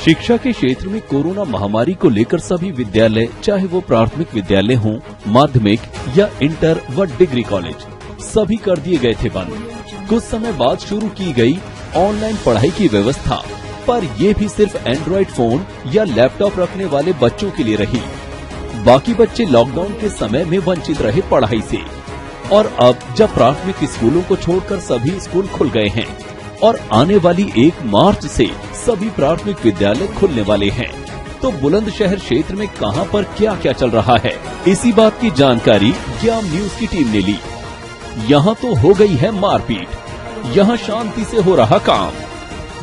शिक्षा के क्षेत्र में कोरोना महामारी को लेकर सभी विद्यालय, चाहे वो प्राथमिक विद्यालय हों, माध्यमिक या इंटर व डिग्री कॉलेज, सभी कर दिए गए थे बंद। कुछ समय बाद शुरू की गई ऑनलाइन पढ़ाई की व्यवस्था, पर ये भी सिर्फ एंड्रॉइड फोन या लैपटॉप रखने वाले बच्चों के लिए रही। बाकी बच्चे लॉकडाउन के समय में वंचित रहे पढ़ाई से। और अब जब प्राथमिक स्कूलों को छोड़कर सभी स्कूल खुल गए हैं और आने वाली 1 मार्च से सभी प्राथमिक विद्यालय खुलने वाले हैं, तो बुलंदशहर क्षेत्र में कहां पर क्या क्या चल रहा है, इसी बात की जानकारी ज्ञान न्यूज की टीम ने ली। यहां तो हो गई है मारपीट, यहां शांति से हो रहा काम,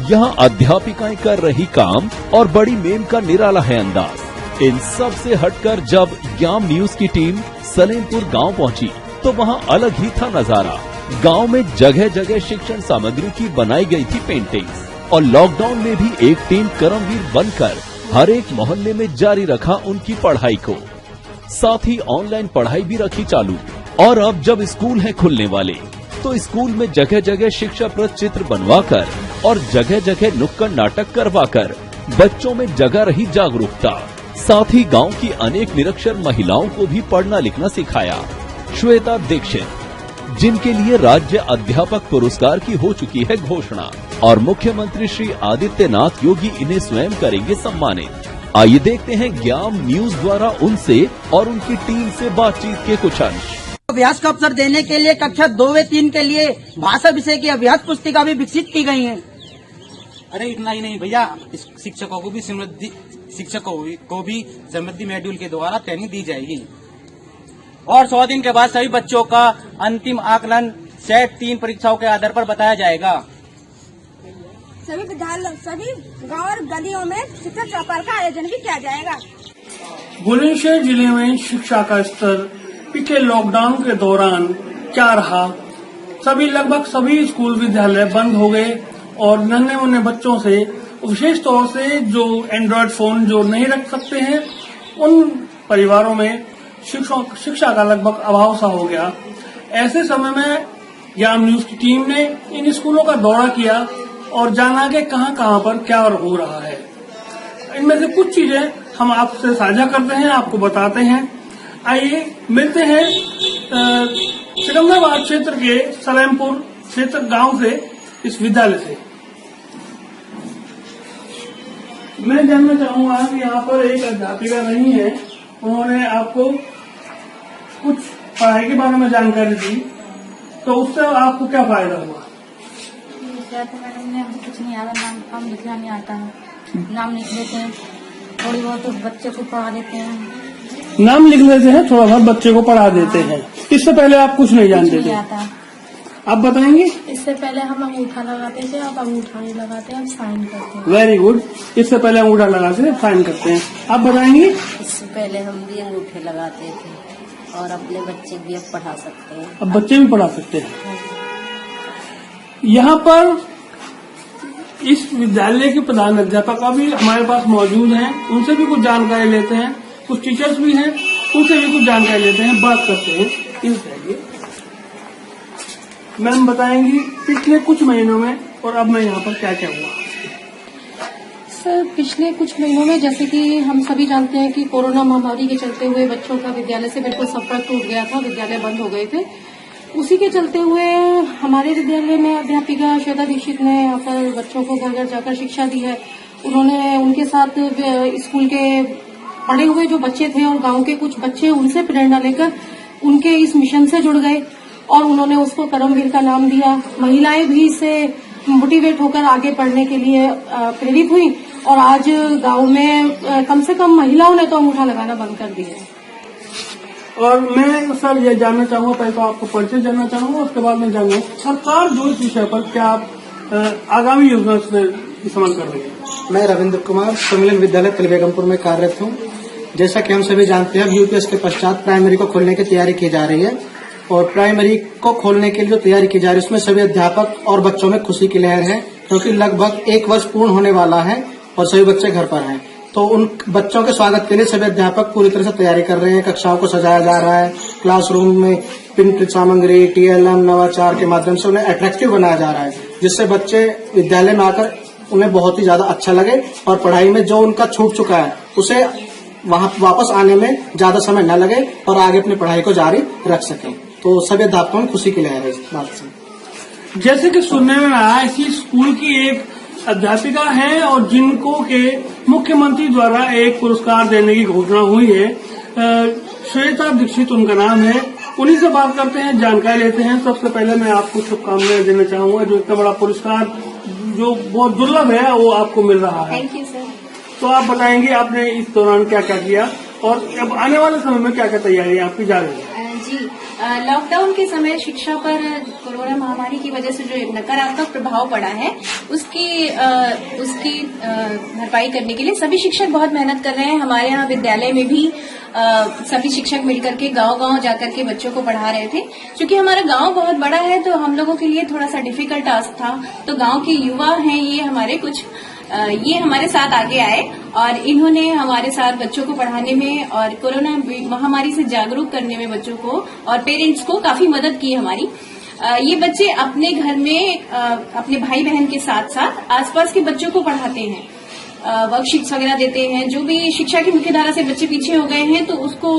यहां अध्यापिकाएं कर रही काम और बड़ी मेम का निराला है अंदाज। इन सब से हटकर जब ज्ञान न्यूज की टीम सलेमपुर गांव पहुंची तो वहां अलग ही था नजारा। गांव में जगह जगह शिक्षण सामग्री की बनाई गई थी पेंटिंग्स और लॉकडाउन में भी एक टीम कर्मवीर बनकर हर एक मोहल्ले में जारी रखा उनकी पढ़ाई को। साथ ही ऑनलाइन पढ़ाई भी रखी चालू। और अब जब स्कूल हैं खुलने वाले तो स्कूल में जगह जगह शिक्षाप्रद चित्र बनवाकर और जगह जगह नुक्कड़ नाटक करवाकर बच्चों में जगा रही जागरूकता। साथ ही गांव की अनेक निरक्षर महिलाओं को भी पढ़ना लिखना सिखाया। श्वेता दीक्षित, जिनके लिए राज्य अध्यापक पुरस्कार की हो चुकी है घोषणा, और मुख्यमंत्री श्री आदित्यनाथ योगी इन्हें स्वयं करेंगे सम्मानित। आइए देखते हैं ज्ञान न्यूज द्वारा उनसे और उनकी टीम से बातचीत के कुछ अंश। अभ्यास का अवसर देने के लिए कक्षा 2 व 3 के लिए भाषा विषय की अभ्यास पुस्तिका भी विकसित की गई है। अरे इतना ही नहीं भैया, शिक्षकों को भी समृद्धि मॉड्यूल के द्वारा ट्रेनिंग दी जाएगी और 100 दिन के बाद सभी बच्चों का अंतिम आकलन सेट 3 परीक्षाओं के आधार पर बताया जाएगा। सभी विद्यालय, सभी गाँव और गलियों में शिक्षक चौपाल का आयोजन भी किया जाएगा। बुलंदशहर जिले में शिक्षा का स्तर पिछले लॉकडाउन के दौरान क्या रहा? लगभग सभी स्कूल विद्यालय बंद हो गए और नन्हे मुन्ने बच्चों से, विशेष तौर से जो एंड्रॉइड फोन जो नहीं रख सकते हैं, उन परिवारों में शिक्षा का लगभग अभाव सा हो गया। ऐसे समय में ज्ञान न्यूज की टीम ने इन स्कूलों का दौरा किया और जाना कि कहां पर क्या हो रहा है। इनमें से कुछ चीजें हम आपसे साझा करते हैं, आपको बताते हैं। आइए मिलते हैं सिकंदराबाद क्षेत्र के सलेमपुर क्षेत्र गांव से, इस विद्यालय से। मैं जानना चाहूंगा कि यहाँ पर एक अध्यापिका नहीं है, उन्होंने आपको कुछ पढ़ाई के बारे में जानकारी दी, तो उससे आपको क्या फायदा हुआ? मैडम ने हमको कुछ नहीं आता, नाम लिखना नहीं आता है, नाम लिख लेते हैं, थोड़ी बहुत तो बच्चे को पढ़ा देते हैं। नाम लिख लेते हैं, थोड़ा बहुत बच्चे को पढ़ा देते हैं। इससे पहले आप कुछ नहीं जानते थे? आप बताएंगे? इससे पहले हम अंगूठा लगाते थे, अब अंगूठा नहीं लगाते, हम साइन करते हैं। Very good. इससे पहले अंगूठा लगाते थे, साइन करते हैं। आप बताएंगे? इससे पहले हम भी अंगूठे लगाते थे और अपने बच्चे भी अब पढ़ा सकते हैं। अब बच्चे भी पढ़ा सकते हैं। यहाँ पर इस विद्यालय के प्रधान अध्यापक अभी हमारे पास मौजूद हैं, उनसे भी कुछ जानकारी लेते हैं। कुछ टीचर्स भी हैं, उनसे भी कुछ जानकारी लेते हैं, बात करते हैं। मैम बताएंगी पिछले कुछ महीनों में और अब में यहाँ पर क्या क्या हुआ? सर, पिछले कुछ महीनों में जैसे कि हम सभी जानते हैं कि कोरोना महामारी के चलते हुए बच्चों का विद्यालय से बिल्कुल संपर्क टूट गया था, विद्यालय बंद हो गए थे। उसी के चलते हुए हमारे विद्यालय में अध्यापिका श्वेता दीक्षित ने यहाँ पर बच्चों को घर घर जाकर शिक्षा दी है। उन्होंने उनके साथ स्कूल के पढ़े हुए जो बच्चे थे और गांव के कुछ बच्चे, उनसे प्रेरणा लेकर उनके इस मिशन से जुड़ गए और उन्होंने उसको कर्मवीर का नाम दिया। महिलाएं भी इससे मोटिवेट होकर आगे पढ़ने के लिए प्रेरित हुई और आज गांव में कम से कम महिलाओं ने तो अंगूठा लगाना बंद कर दिया। और मैं सर ये जानना चाहूंगा, पहले तो आपको परिचय जानना चाहूंगा, उसके बाद मैं जानूंगा सरकार जो इस विषय पर क्या आप आगामी योजना से इस्तेमाल कर रही है। मैं रविंद्र कुमार सम्मेलन विद्यालय तिलबेगमपुर में कार्यरत हूँ। जैसा कि हम सभी जानते हैं, यूपीएस के पश्चात प्राइमरी को खोलने की तैयारी की जा रही है और प्राइमरी को खोलने के लिए जो तैयारी की जा रही है उसमें सभी अध्यापक और बच्चों में खुशी की लहर है, क्योंकि लगभग 1 वर्ष पूर्ण होने वाला है और सभी बच्चे घर पर हैं। तो उन बच्चों के स्वागत के लिए सभी अध्यापक पूरी तरह से तैयारी कर रहे हैं। कक्षाओं को सजाया जा रहा है, क्लासरूम में प्रिंट सामग्री, टीएलएम, नवाचार के माध्यम से उन्हें अट्रैक्टिव बनाया जा रहा है, जिससे बच्चे विद्यालय में आकर उन्हें बहुत ही ज्यादा अच्छा लगे और पढ़ाई में जो उनका छूट चुका है उसे वहां वापस आने में ज्यादा समय न लगे और आगे अपनी पढ़ाई को जारी रख सकें। तो सभी अध्यापकों में खुशी की लहर है इस बात से। जैसे कि सुनने में आया है कि स्कूल की एक अध्यापिका है और जिनको के मुख्यमंत्री द्वारा एक पुरस्कार देने की घोषणा हुई है। श्वेता दीक्षित उनका नाम है। उन्हीं से बात करते हैं, जानकारी लेते हैं। सबसे पहले मैं आपको शुभकामनाएं देना चाहूंगा, जो इतना बड़ा पुरस्कार जो बहुत दुर्लभ है वो आपको मिल रहा है। Thank you sir. तो आप बताएंगे आपने इस दौरान क्या क्या किया और अब आने वाले समय में क्या क्या तैयारी आपकी जा रही है? जी, लॉकडाउन के समय शिक्षा पर कोरोना महामारी की वजह से जो नकारात्मक प्रभाव पड़ा है उसकी भरपाई करने के लिए सभी शिक्षक बहुत मेहनत कर रहे हैं। हमारे यहाँ विद्यालय में भी सभी शिक्षक मिलकर के गांव-गांव जाकर के बच्चों को पढ़ा रहे थे। क्योंकि हमारा गांव बहुत बड़ा है तो हम लोगों के लिए थोड़ा सा डिफिकल्ट टास्क था। तो गांव के युवा हैं ये हमारे साथ आगे आए और इन्होंने हमारे साथ बच्चों को पढ़ाने में और कोरोना महामारी से जागरूक करने में बच्चों को और पेरेंट्स को काफी मदद की हमारी। ये बच्चे अपने घर में अपने भाई बहन के साथ साथ आसपास के बच्चों को पढ़ाते हैं, वर्कशीट्स वगैरह देते हैं। जो भी शिक्षा की मुख्यधारा से बच्चे पीछे हो गए हैं तो उसको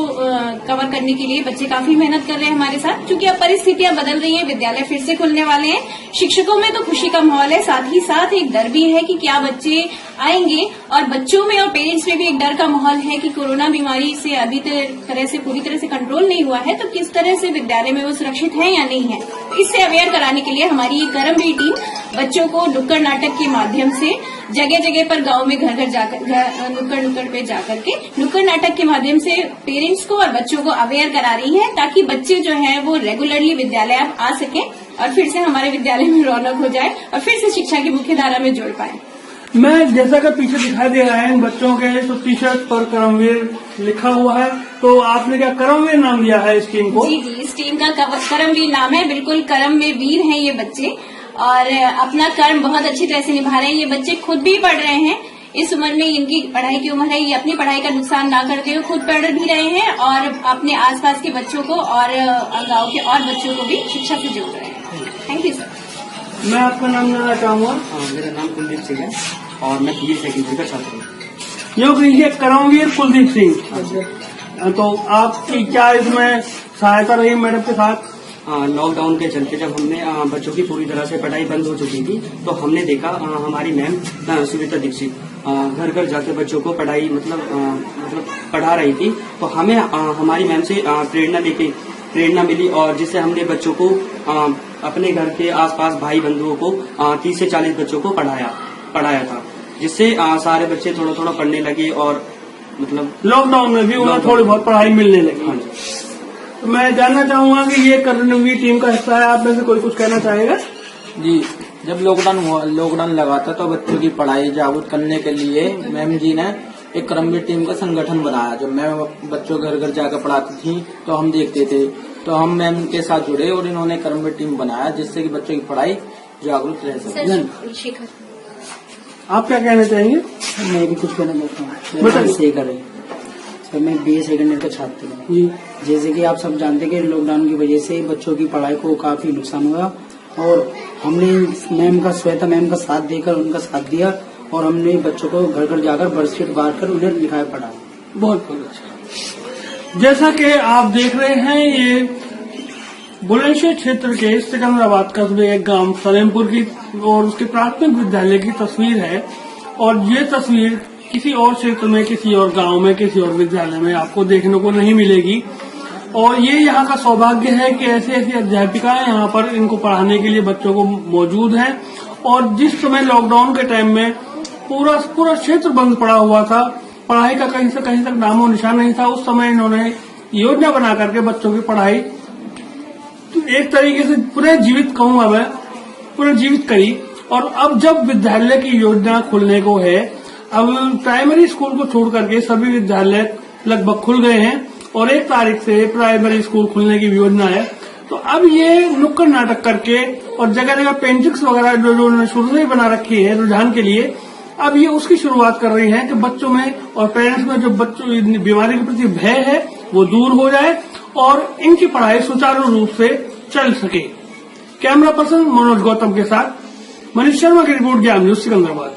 कवर करने के लिए बच्चे काफी मेहनत कर रहे हैं हमारे साथ। क्योंकि अब परिस्थितियां बदल रही हैं, विद्यालय फिर से खुलने वाले हैं। शिक्षकों में तो खुशी का माहौल है, साथ ही साथ एक डर भी है कि क्या बच्चे आएंगे और बच्चों में और पेरेंट्स में भी एक डर का माहौल है कि कोरोना बीमारी से अभी पूरी तरह से कंट्रोल नहीं हुआ है तो किस तरह से विद्यालय में वो सुरक्षित है या नहीं है। इससे अवेयर कराने के लिए हमारी ये कर्मवीर टीम बच्चों को नुक्कड़ नाटक के माध्यम से जगह जगह पर गांव में घर घर जाकर नुक्कड़ पे जाकर के नुक्कड़ नाटक के माध्यम से पेरेंट्स को और बच्चों को अवेयर करा रही है ताकि बच्चे जो है वो रेगुलरली विद्यालय अब आ सके और फिर से हमारे विद्यालय में रौनक हो जाए और फिर से शिक्षा की मुख्य धारा में जुड़ पाए। मैं जैसा कि पीछे दिखाई दे रहा है इन बच्चों के तो टी शर्ट पर कर्मवीर लिखा हुआ है, तो आपने क्या कर्मवीर नाम दिया है इस टीम को? जी, इस टीम का कर्मवीर नाम है। बिल्कुल कर्म में वीर हैं ये बच्चे और अपना कर्म बहुत अच्छी तरह से निभा रहे हैं। ये बच्चे खुद भी पढ़ रहे हैं। इस उम्र में इनकी पढ़ाई की उम्र है, ये अपनी पढ़ाई का नुकसान ना करते हुए खुद पढ़ भी रहे हैं और अपने आसपास के बच्चों को और गांव के और बच्चों को भी शिक्षा से जोड़ रहे हैं। Thank you sir. मैं आपका नाम जानना चाहूंगा। मेरा नाम कुलदीप सिंह है और मैं बीए सेकेंडरी का छात्र हूँ। योग लीजिए कर्मवीर कुलदीप सिंह। तो आपकी क्या इसमें सहायता रही मैडम के साथ? लॉकडाउन के चलते जब हमने बच्चों की पूरी तरह से पढ़ाई बंद हो चुकी थी तो हमने देखा हमारी मैम श्वेता दीक्षित घर घर जाके बच्चों को पढ़ाई मतलब पढ़ा रही थी। तो हमें हमारी मैम से प्रेरणा मिली और जिससे हमने बच्चों को अपने घर के आसपास भाई बंधुओं को 30 से 40 बच्चों को पढ़ाया था, जिससे सारे बच्चे थोड़ा थोड़ा पढ़ने लगे और मतलब लॉकडाउन में भी उन्हें थोड़ी बहुत पढ़ाई मिलने लगी। तो मैं जानना चाहूंगा कि ये कर्मवीर टीम का हिस्सा है, आप में से कोई कुछ कहना चाहेगा? जी, जब लॉकडाउन लगा था तो बच्चों की पढ़ाई जागरूक करने के लिए मैम जी ने एक कर्मवीर टीम का संगठन बनाया। जब मैम बच्चों घर घर जाकर पढ़ाती थी तो हम देखते थे, तो हम मैम के साथ जुड़े और इन्होंने कर्मवीर टीम बनाया जिससे कि बच्चों की पढ़ाई जागरूक रह सके। आप क्या कहना चाहेंगे? मैं भी कुछ कहना चाहता हूँ। सर मैं बीए सेकेंडरी का छात्र हूँ। जैसे कि आप सब जानते हैं कि लॉकडाउन की वजह से बच्चों की पढ़ाई को काफी नुकसान हुआ और हमने श्वेता मैम का साथ देकर उनका साथ दिया और हमने बच्चों को घर घर जाकर वर्कशीट बांटकर उन्हें लिखाया पढ़ा। बहुत अच्छा। जैसा कि आप देख रहे हैं ये बुलंदशहर क्षेत्र के सिकंदराबाद कस्बे एक गांव सलेमपुर की और उसके प्राथमिक विद्यालय की तस्वीर है और ये तस्वीर किसी और क्षेत्र में, किसी और गांव में, किसी और विद्यालय में आपको देखने को नहीं मिलेगी। और ये यहाँ का सौभाग्य है कि ऐसी ऐसी अध्यापिकाएं यहाँ पर इनको पढ़ाने के लिए बच्चों को मौजूद हैं। और जिस समय लॉकडाउन के टाइम में पूरा क्षेत्र बंद पड़ा हुआ था, पढ़ाई का कहीं से कहीं तक नामो निशान नहीं था, उस समय इन्होंने योजना बना करके बच्चों की पढ़ाई तो एक तरीके से पुनर्जीवित कहूंगा मैं, पुनर्जीवित करी। और अब जब विद्यालय की योजना खुलने को है, अब प्राइमरी स्कूल को छोड़ करके सभी विद्यालय लगभग खुल गए हैं और 1 तारीख से प्राइमरी स्कूल खुलने की योजना है। तो अब ये नुक्कड़ नाटक करके और जगह जगह पेंटिंग्स वगैरह जो उन्होंने शुरू से ही बना रखी है रुझान के लिए, अब ये उसकी शुरुआत कर रही है कि बच्चों में और पेरेंट्स में जो बच्चों बीमारी के प्रति भय है वो दूर हो जाए और इनकी पढ़ाई सुचारू रूप से चल सके। कैमरा पर्सन मनोज गौतम के साथ मनीष शर्मा की रिपोर्ट, ज्ञान न्यूज सिकंदराबाद।